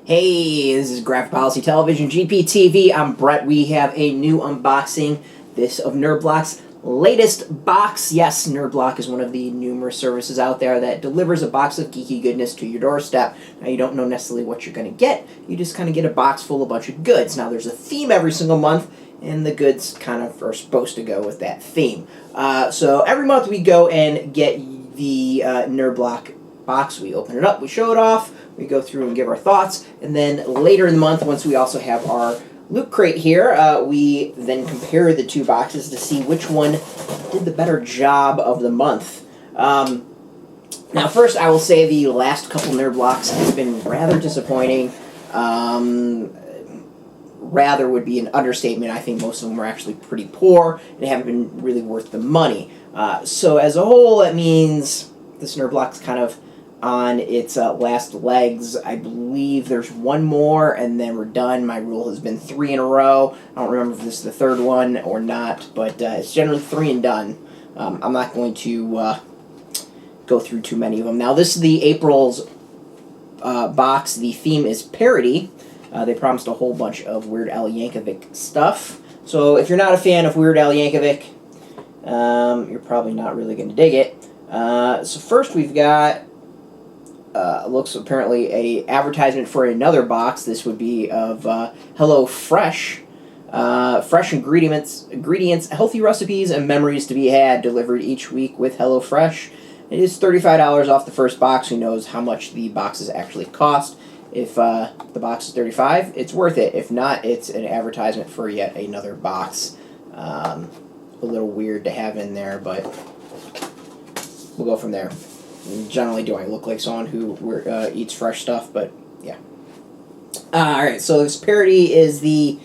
Hey, this is Graphic Policy Television, GPTV. I'm Brett. We have a new unboxing, this of NerdBlock's latest box. Yes, NerdBlock is one of the numerous services out there that delivers a box of geeky goodness to your doorstep. Now, you don't know necessarily what you're going to get. You just kind of get a box full of a bunch of goods. Now, there's a theme every single month, and the goods kind of are supposed to go with that theme. So every month we go and get the NerdBlock box. We open it up, we show it off, we go through and give our thoughts, and then later in the month, once we also have our loot crate here, we then compare the two boxes to see which one did the better job of the month. Now, first, I will say the last couple Nerd Blocks have been rather disappointing. Rather would be an understatement. I think most of them are actually pretty poor and haven't been really worth the money. So as a whole, that means this Nerd Block's kind of on its last legs. I believe there's one more, and then we're done. My rule has been 3 in a row. I don't remember if this is the third one or not, but it's generally 3 and done. I'm not going to go through too many of them. Now, this is the April's box. The theme is Parody. They promised a whole bunch of Weird Al Yankovic stuff. So if you're not a fan of Weird Al Yankovic, you're probably not really going to dig it. So first we've got looks apparently a advertisement for another box. This would be of Hello Fresh. Fresh ingredients, healthy recipes, and memories to be had, delivered each week with Hello Fresh. It is $35 off the first box. Who knows how much the boxes actually cost? If the box is $35, it's worth it. If not, it's an advertisement for yet another box. A little weird to have in there, but we'll go from there. Generally, do I look like someone who eats fresh stuff? But yeah. Alright, so this Parody is the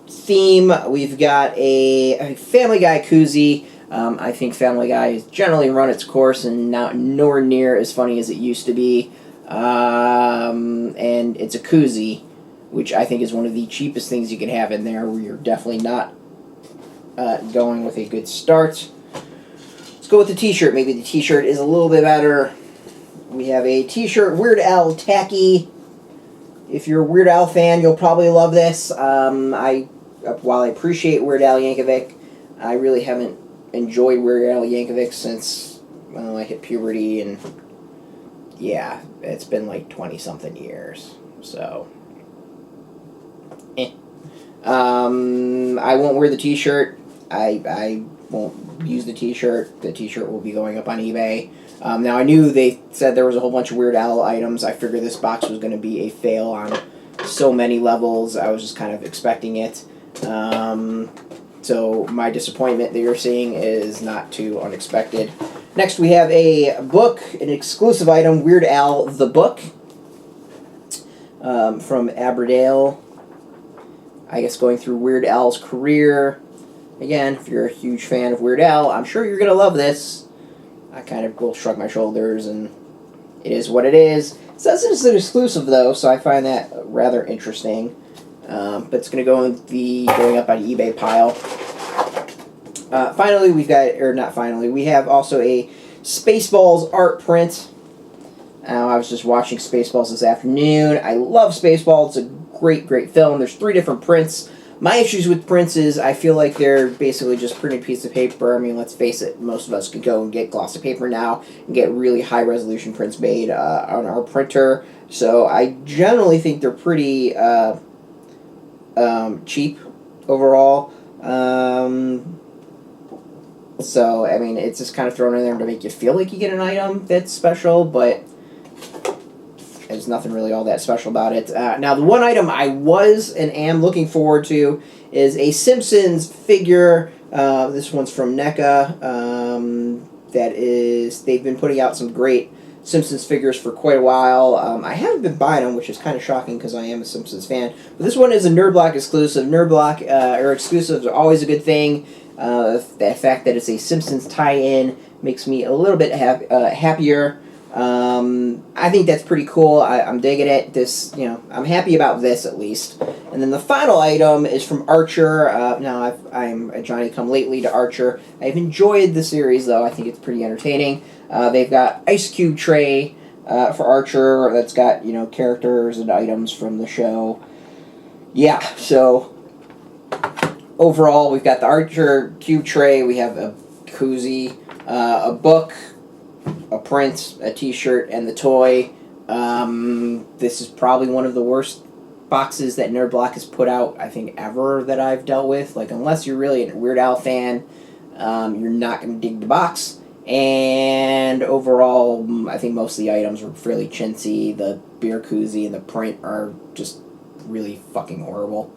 theme. We've got a Family Guy koozie. I think Family Guy has generally run its course and now nowhere near as funny as it used to be. And it's a koozie, which I think is one of the cheapest things you can have in there, where you're definitely not going with a good start. Let's go with the T-shirt. Maybe the T-shirt is a little bit better. We have a T-shirt, Weird Al Tacky. If you're a Weird Al fan, you'll probably love this. While I appreciate Weird Al Yankovic, I really haven't enjoyed Weird Al Yankovic since I hit puberty, and yeah, it's been like 20-something years. So, I won't wear the T-shirt. I won't use the T-shirt. The T-shirt will be going up on eBay. Now, I knew they said there was a whole bunch of Weird Al items. I figured this box was going to be a fail on so many levels. I was just kind of expecting it. So my disappointment that you're seeing is not too unexpected. Next, we have a book, an exclusive item, Weird Al the Book, from Aberdale. I guess going through Weird Al's career. Again, if you're a huge fan of Weird Al, I'm sure you're going to love this. I kind of will shrug my shoulders, and it is what it is. It says it's an exclusive, though, so I find that rather interesting. But it's going to go in the going up on eBay pile. Finally, we've got, or not finally, we have also a Spaceballs art print. I was just watching Spaceballs this afternoon. I love Spaceballs. It's a great, great film. There's 3 different prints. My issues with prints is I feel like they're basically just printed piece of paper. I mean, let's face it, most of us could go and get glossy paper now and get really high-resolution prints made on our printer. So I generally think they're pretty cheap overall. So, I mean, it's just kind of thrown in there to make you feel like you get an item that's special, but there's nothing really all that special about it. Now, the one item I was and am looking forward to is a Simpsons figure. This one's from NECA. They've been putting out some great Simpsons figures for quite a while. I haven't been buying them, which is kind of shocking because I am a Simpsons fan. But this one is a NerdBlock exclusive. NerdBlock or exclusives are always a good thing. The fact that it's a Simpsons tie-in makes me a little bit happier. I think that's pretty cool. I'm digging it. I'm happy about this at least. And then the final item is from Archer. Now, I'm a Johnny-come-lately to Archer. I've enjoyed the series, though. I think it's pretty entertaining. They've got ice cube tray for Archer that's got, you know, characters and items from the show. Yeah, so overall, we've got the Archer cube tray, we have a koozie, a book, a print, a t-shirt, and the toy. This is probably one of the worst boxes that Nerd Block has put out, I think, ever that I've dealt with. Like, unless you're really a Weird Al fan, you're not going to dig the box. And overall, I think most of the items were fairly chintzy. The beer koozie and the print are just really fucking horrible.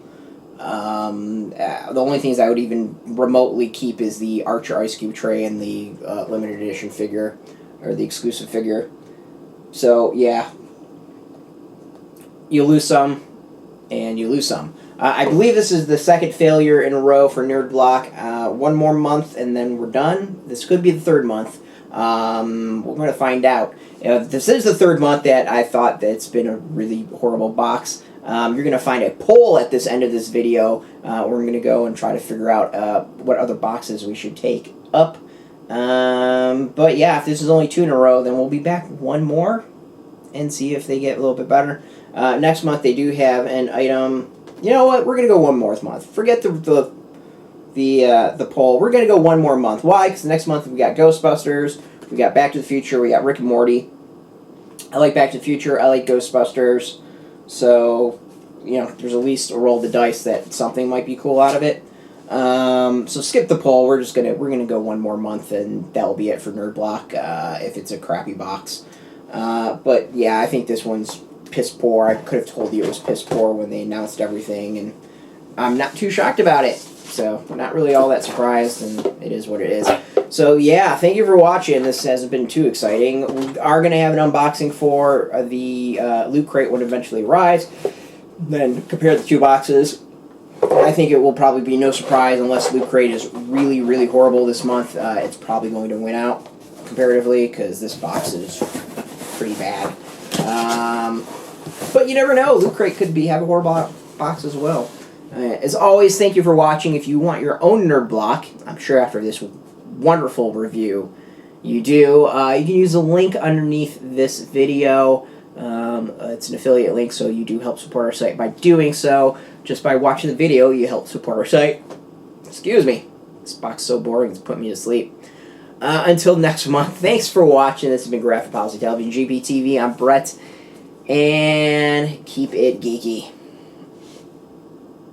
The only things I would even remotely keep is the Archer Ice Cube tray and the limited edition figure, or the exclusive figure. So, yeah. You lose some, and you lose some. I believe this is the second failure in a row for Nerd Block. One more month, and then we're done. This could be the third month. We're going to find out. If this is the third month that I thought that it's been a really horrible box, you're going to find a poll at this end of this video. We're going to go and try to figure out what other boxes we should take up. But yeah, if this is only 2 in a row, then we'll be back one more and see if they get a little bit better. Next month they do have an item. You know what? We're gonna go one more month. Forget the poll. We're gonna go one more month. Why? Because next month we got Ghostbusters, we got Back to the Future, we got Rick and Morty. I like Back to the Future. I like Ghostbusters. So, you know, there's at least a roll of the dice that something might be cool out of it. So skip the poll. We're gonna go one more month, and that'll be it for Nerd Block. If it's a crappy box, but yeah, I think this one's piss poor. I could have told you it was piss poor when they announced everything, and I'm not too shocked about it. So not really all that surprised, and it is what it is. So yeah, thank you for watching. This hasn't been too exciting. We are gonna have an unboxing for the Loot Crate when it eventually arrives. Then compare the 2 boxes. I think it will probably be no surprise unless Loot Crate is really, really horrible this month. It's probably going to win out comparatively because this box is pretty bad. But you never know. Loot Crate could have a horrible box as well. As always, thank you for watching. If you want your own Nerd Block, I'm sure after this wonderful review you do, you can use the link underneath this video. It's an affiliate link, so you do help support our site by doing so. Just by watching the video, you help support our site. Excuse me. This box is so boring, it's putting me to sleep. Until next month, thanks for watching. This has been Graphic Policy Television, GPTV. I'm Brett, and keep it geeky.